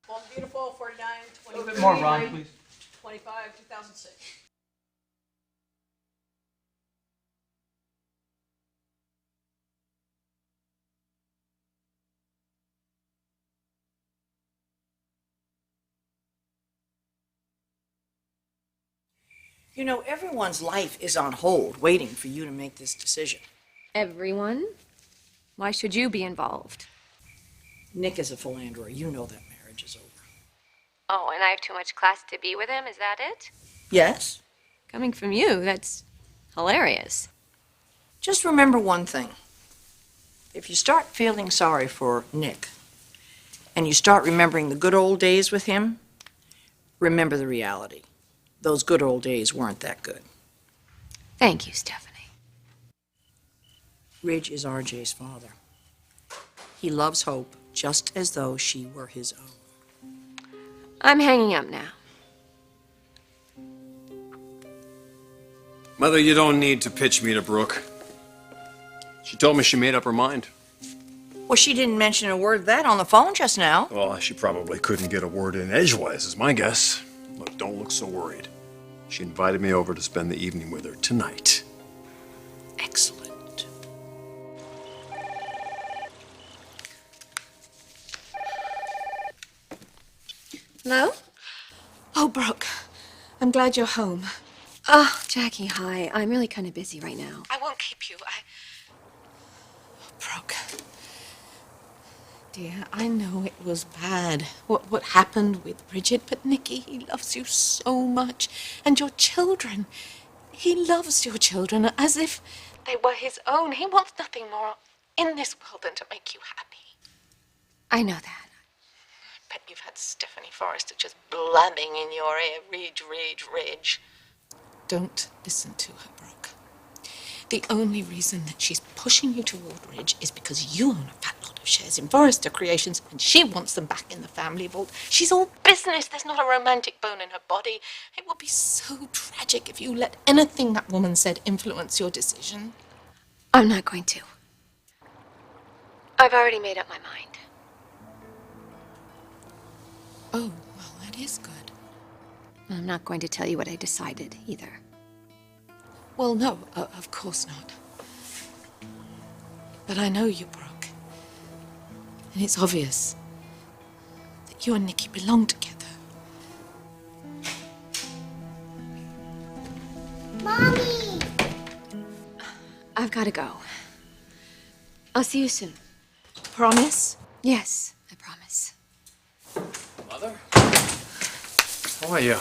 Bomb Beautiful, 49, A little bit more, Ron, please. 25, 2006. You know, everyone's life is on hold, waiting for you to make this decision. Everyone? Why should you be involved? Nick is a philanderer. You know that marriage is over. Oh, and I have too much class to be with him? Is that it? Yes? Coming from you, that's hilarious. Just remember one thing. If you start feeling sorry for Nick, and you start remembering the good old days with him, remember the reality. Those good old days weren't that good. Thank you, Stephanie. Ridge is RJ's father. He loves Hope just as though she were his own. I'm hanging up now. Mother, you don't need to pitch me to Brooke. She told me she made up her mind. Well, she didn't mention a word of that on the phone just now. Well, she probably couldn't get a word in edgewise, is my guess. Look, don't look so worried. She invited me over to spend the evening with her tonight. Excellent. Hello? Oh, Brooke, I'm glad you're home. Oh, Jackie, hi. I'm really kind of busy right now. I won't keep you. Brooke. Dear, I know it was bad, what happened with Bridget, but Nicky, he loves you so much. And your children. He loves your children as if they were his own. He wants nothing more in this world than to make you happy. I know that. I bet you've had Stephanie Forrester just blabbing in your ear, Ridge, Ridge, Ridge. Don't listen to her, Brooke. The only reason that she's pushing you toward Ridge is because you own a fat lot of shares in Forrester Creations and she wants them back in the family vault. She's all business. There's not a romantic bone in her body. It would be so tragic if you let anything that woman said influence your decision. I'm not going to. I've already made up my mind. Oh, well, that is good. I'm not going to tell you what I decided either. Well, no, of course not. But I know you, Brooke. And it's obvious that you and Nicky belong together. Mommy! I've got to go. I'll see you soon. Promise? Yes, I promise. Mother? How are you?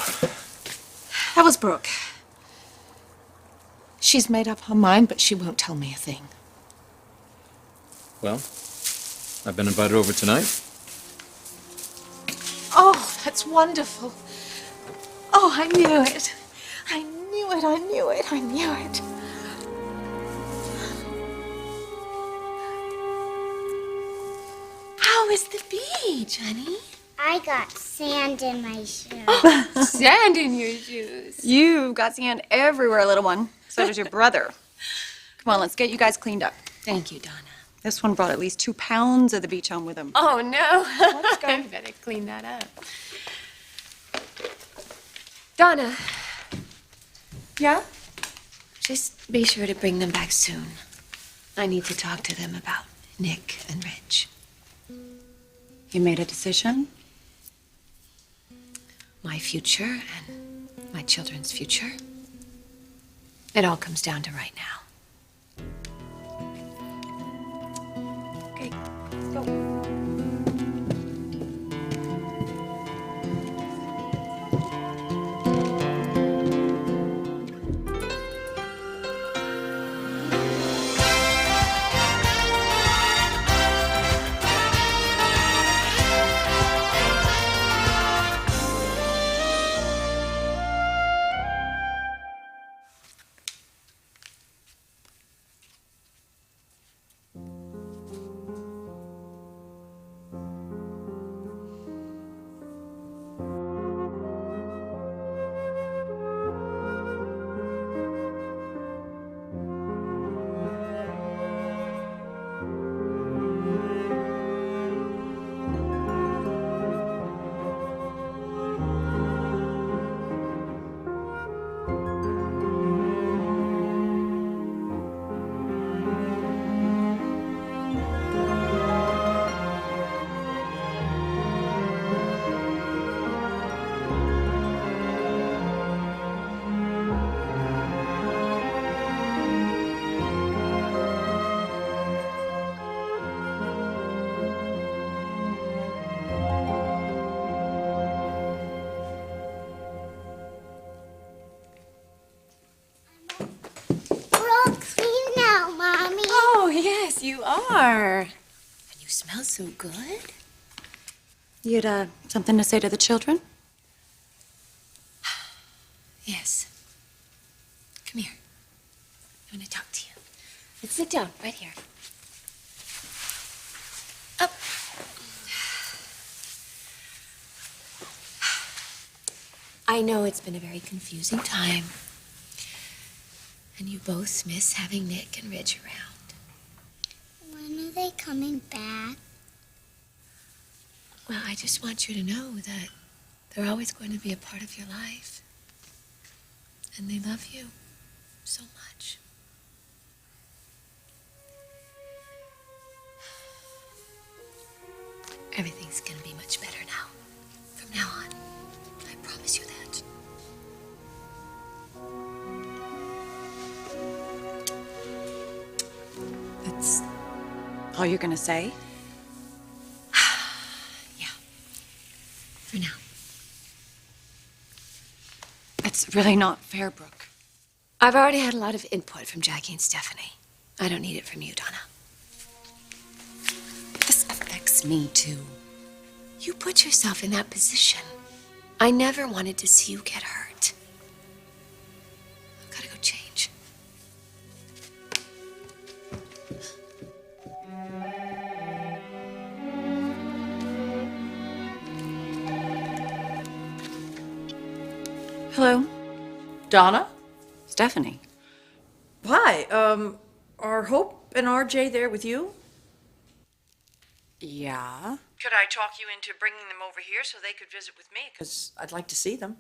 That was Brooke. She's made up her mind, but she won't tell me a thing. Well, I've been invited over tonight. Oh, that's wonderful. Oh, I knew it. I knew it, I knew it, I knew it. How is the beach, honey? I got sand in my shoes. Sand in your shoes. You've got sand everywhere, little one. So does your brother. Come on, let's get you guys cleaned up. Thank you, Donna. This one brought at least 2 pounds of the beach home with him. Oh, no. Let's go. I better clean that up. Donna. Yeah? Just be sure to bring them back soon. I need to talk to them about Nick and Ridge. You made a decision? My future and my children's future. It all comes down to right now. Okay, go. Yes, you are. And you smell so good. You'd, something to say to the children? Yes. Come here. I want to talk to you. Let's sit down right here. Up. I know it's been a very confusing time. And you both miss having Nick and Ridge around. When are they coming back? Well, I just want you to know that they're always going to be a part of your life. And they love you so much. Everything's going to be much better now. From now on. I promise you that. That's all you're gonna say? Yeah. For now. That's really not fair, Brooke. I've already had a lot of input from Jackie and Stephanie. I don't need it from you, Donna. This affects me, too. You put yourself in that position. I never wanted to see you get hurt. I've got to go change. Hello? Donna? Stephanie. Hi, are Hope and RJ there with you? Yeah? Could I talk you into bringing them over here so they could visit with me? Because I'd like to see them.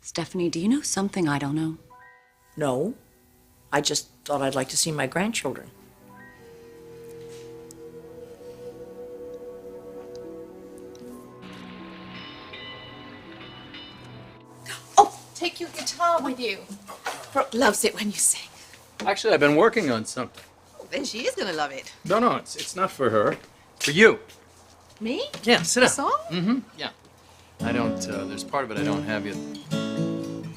Stephanie, do you know something I don't know? No, I just thought I'd like to see my grandchildren. Oh, take your guitar with you. Brooke loves it when you sing. Actually, I've been working on something. Then she is gonna love it. No, it's not for her. For you. Me? Yeah, sit down. Song? Mm-hmm. Yeah. I don't, there's part of it I don't have yet.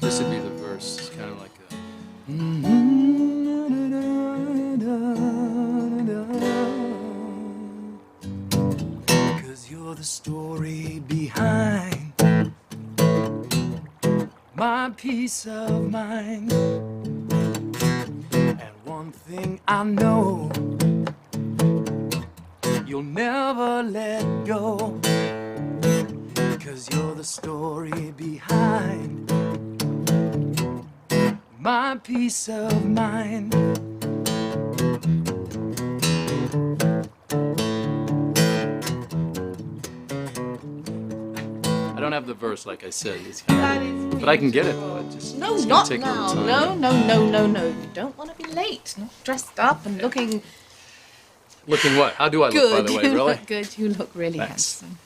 This would be the verse. It's kind of like a... 'Cause you're the story behind my peace of mind. And one thing I know, you'll never let go. 'Cause you're the story behind my peace of mind. I don't have the verse, like I said. It's kind of, but I can get it. But just, No, it's gonna not take a little now. time. No. You don't want to be late. Not dressed up and looking Looking what? How do I look, good. by the way? You Really? look good. You look really Thanks. handsome.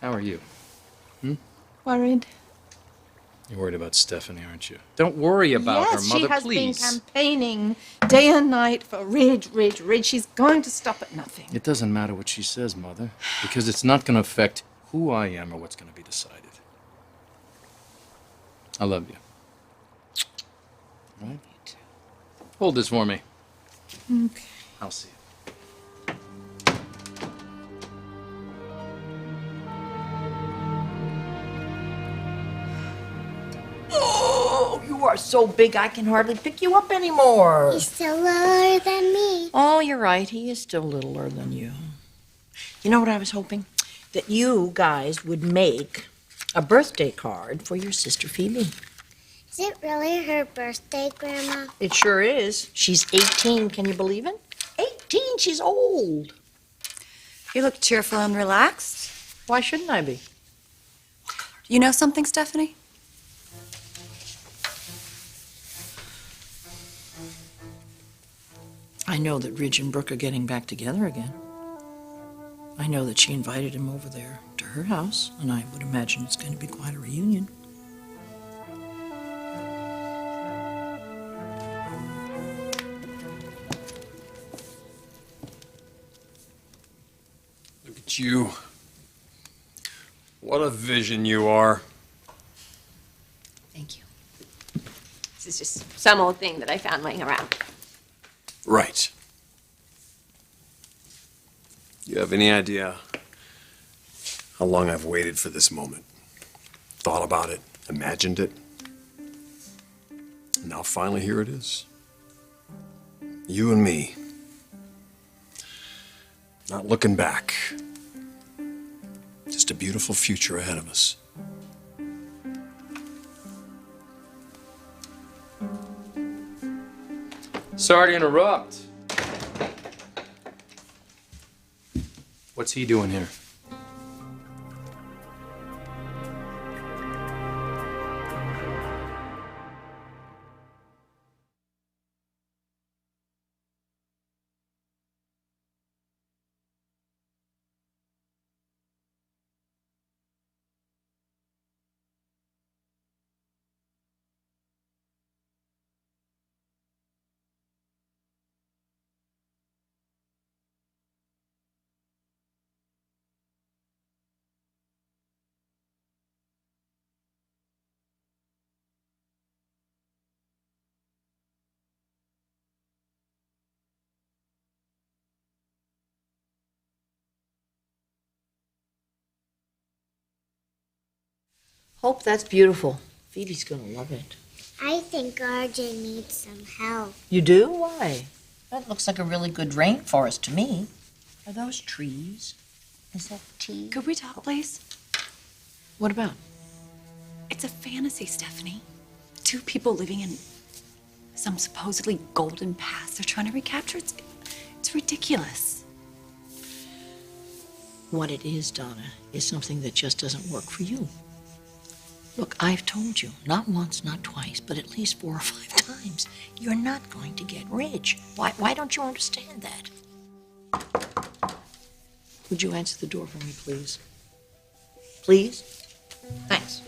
How are you? Worried? You're worried about Stephanie, aren't you? Don't worry about her, Yes, Mother, she has please. been campaigning day and night for Ridge. She's going to stop at nothing. It doesn't matter what she says, Mother, because it's not going to affect who I am or what's going to be decided. I love you. All right? Hold this for me. Okay. I'll see you. Oh, you are so big I can hardly pick you up anymore. He's still littler than me. Oh, you're right. He is still littler than you. You know what I was hoping? That you guys would make a birthday card for your sister Phoebe. Is it really her birthday, Grandma? It sure is. She's 18. Can you believe it? 18. She's old. You look cheerful and relaxed. Why shouldn't I be? You know something, Stephanie? I know that Ridge and Brooke are getting back together again. I know that she invited him over there to her house, and I would imagine it's going to be quite a reunion. Look at you. What a vision you are. Thank you. This is just some old thing that I found laying around. Right. You have any idea how long I've waited for this moment? Thought about it, imagined it. And now finally here it is. You and me. Not looking back. Just a beautiful future ahead of us. Sorry to interrupt. What's he doing here? Hope that's beautiful. Phoebe's gonna love it. I think RJ needs some help. You do? Why? That looks like a really good rainforest to me. Are those trees? Is that tea? Could we talk, please? What about? It's a fantasy, Stephanie. Two people living in some supposedly golden past they're trying to recapture. It's ridiculous. What it is, Donna, is something that just doesn't work for you. Look, I've told you, not once, not twice, but at least 4 or 5 times, you're not going to get Ridge. Why don't you understand that? Would you answer the door for me, please? Please? Thanks.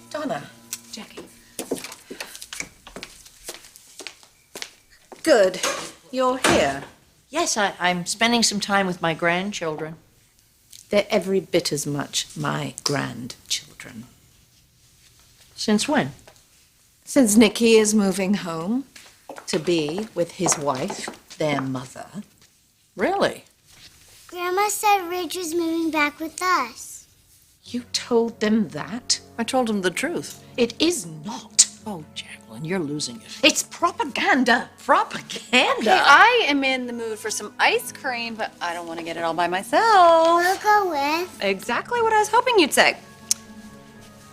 Donna. Jackie. Good. You're here. Yes, I'm spending some time with my grandchildren. They're every bit as much my grandchildren. Since when? Since Nicky is moving home to be with his wife, their mother. Really? Grandma said Ridge was moving back with us. You told them that? I told them the truth. It is not. Oh, Jacqueline, you're losing it. It's propaganda. Propaganda? I am in the mood for some ice cream, but I don't want to get it all by myself. We'll go with. Exactly what I was hoping you'd say.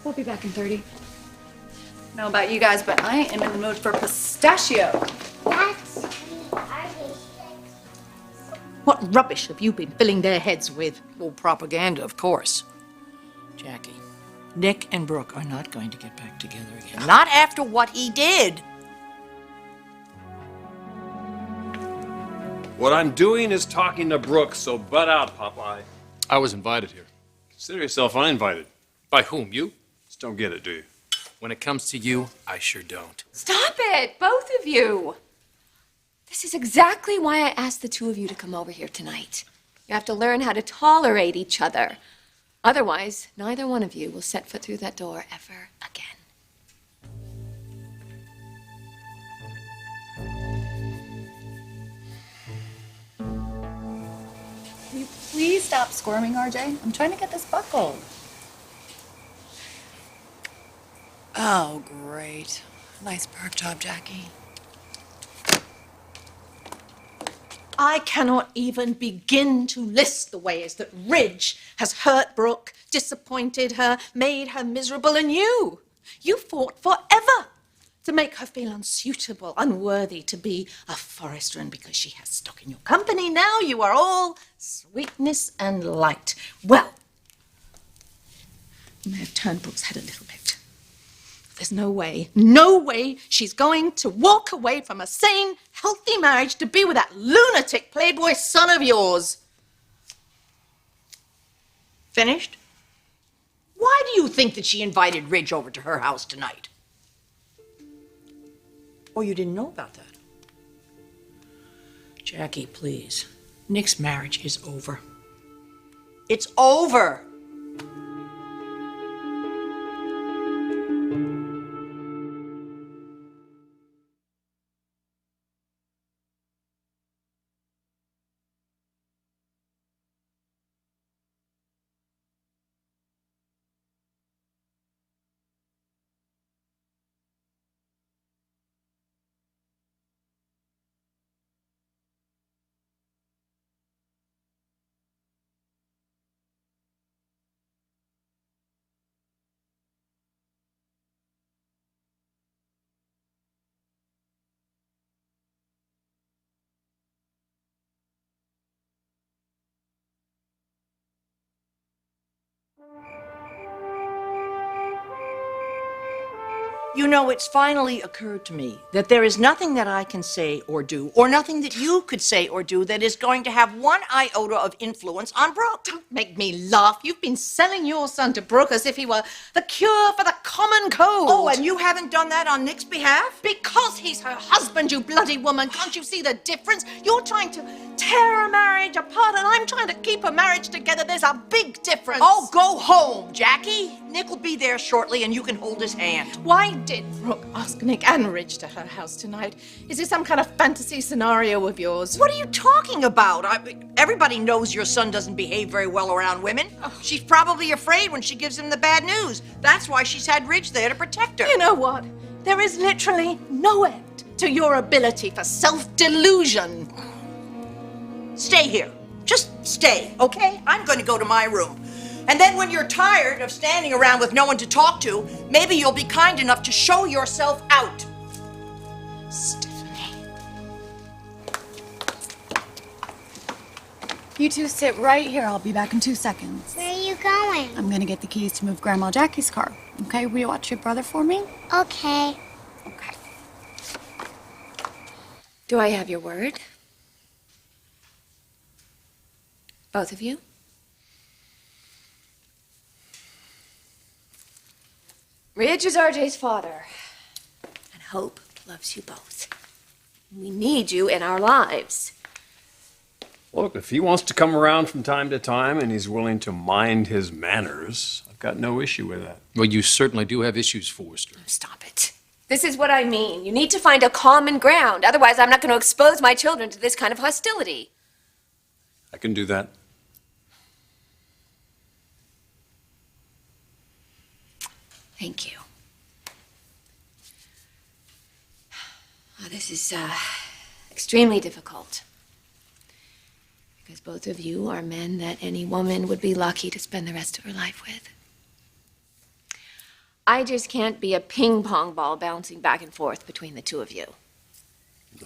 We'll be back in 30. I don't know about you guys, but I am in the mood for pistachio. That's RJ sticks. What rubbish have you been filling their heads with? Well, propaganda, of course. Jackie, Nick and Brooke are not going to get back together again. Not after what he did. What I'm doing is talking to Brooke, so butt out, Popeye. I was invited here. Consider yourself uninvited. By whom? You? Just don't get it, do you? When it comes to you, I sure don't. Stop it, both of you. This is exactly why I asked the two of you to come over here tonight. You have to learn how to tolerate each other. Otherwise, neither one of you will set foot through that door ever again. Will you please stop squirming, RJ? I'm trying to get this buckled. Oh, great. Nice perk job, Jackie. I cannot even begin to list the ways that Ridge has hurt Brooke, disappointed her, made her miserable, and you fought forever to make her feel unsuitable, unworthy to be a Forrester, and because she has stock in your company, now you are all sweetness and light. Well, you may have turned Brooke's head a little bit. There's no way she's going to walk away from a sane, healthy marriage to be with that lunatic playboy son of yours. Finished? Why do you think that she invited Ridge over to her house tonight? Or you didn't know about that? Jackie, please. Nick's marriage is over. It's over. You know, it's finally occurred to me that there is nothing that I can say or do, or nothing that you could say or do that is going to have one iota of influence on Brooke. Don't make me laugh. You've been selling your son to Brooke as if he were the cure for the common cold. Oh, and you haven't done that on Nick's behalf? Because he's her husband, you bloody woman. Can't you see the difference? You're trying to tear a marriage apart, and I'm trying to keep a marriage together. There's a big difference. Oh, go home, Jackie. Nick will be there shortly, and you can hold his hand. Why did Brooke ask Nick and Ridge to her house tonight? Is it some kind of fantasy scenario of yours? What are you talking about? Everybody knows your son doesn't behave very well around women. She's probably afraid when she gives him the bad news. That's why she's had Ridge there to protect her. You know what? There is literally no end to your ability for self-delusion. Stay here. Just stay, okay? I'm going to go to my room. And then when you're tired of standing around with no one to talk to, maybe you'll be kind enough to show yourself out. Stephanie. You two sit right here. I'll be back in 2 seconds. Where are you going? I'm gonna get the keys to move Grandma Jackie's car. Okay, will you watch your brother for me? Okay. Okay. Do I have your word? Both of you? Ridge is RJ's father, and Hope loves you both. We need you in our lives. Look, if he wants to come around from time to time and he's willing to mind his manners, I've got no issue with that. Well, you certainly do have issues, Forrester. Stop it. This is what I mean. You need to find a common ground. Otherwise, I'm not going to expose my children to this kind of hostility. I can do that. Thank you. Oh, this is extremely difficult. Because both of you are men that any woman would be lucky to spend the rest of her life with. I just can't be a ping pong ball bouncing back and forth between the two of you.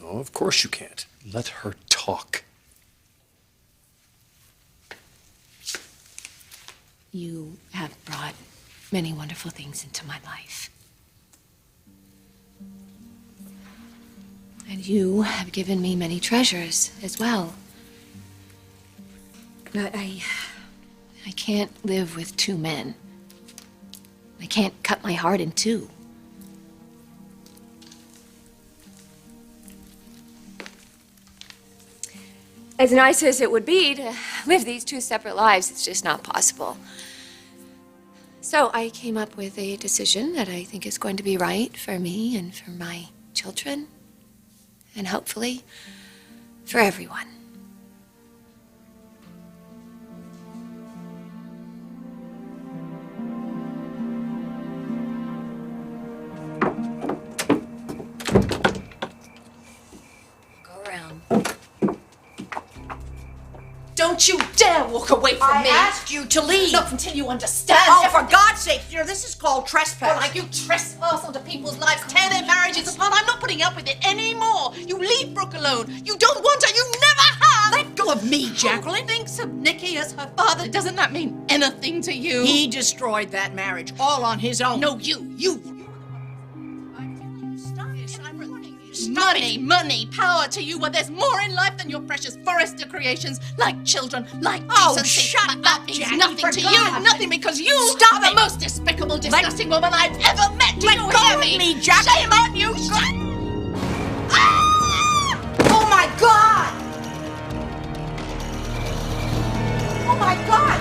No, of course you can't. Let her talk. You have brought many wonderful things into my life. And you have given me many treasures as well. But I can't live with two men. I can't cut my heart in two. As nice as it would be to live these two separate lives, it's just not possible. So I came up with a decision that I think is going to be right for me and for my children, and hopefully for everyone. Go around. Don't you dare walk away from I me. asked you to leave. Not until you understand. Oh, for God's sake, this is called trespass. Well, like you trespass onto people's lives, tear their marriages apart. I'm not putting up with it anymore. You leave Brooke alone. You don't want her. You never have. Let go of me, Jacqueline. Who thinks of Nicky as her father? Doesn't that mean anything to you? He destroyed that marriage all on his own. No, you. Stop this. I'm warning you. Stop Money, money, power to you. Well, there's more in life than your precious Forrester creations, like children, like Oh, decency. shut But up, that means Jackie, nothing for to God's you. sake. Nothing because you Stop are the it. most despicable, disgusting woman I've ever met. Do Let you go hear of me? me, Jackie. Shame on you. Shut. Oh, my God! Oh, my God!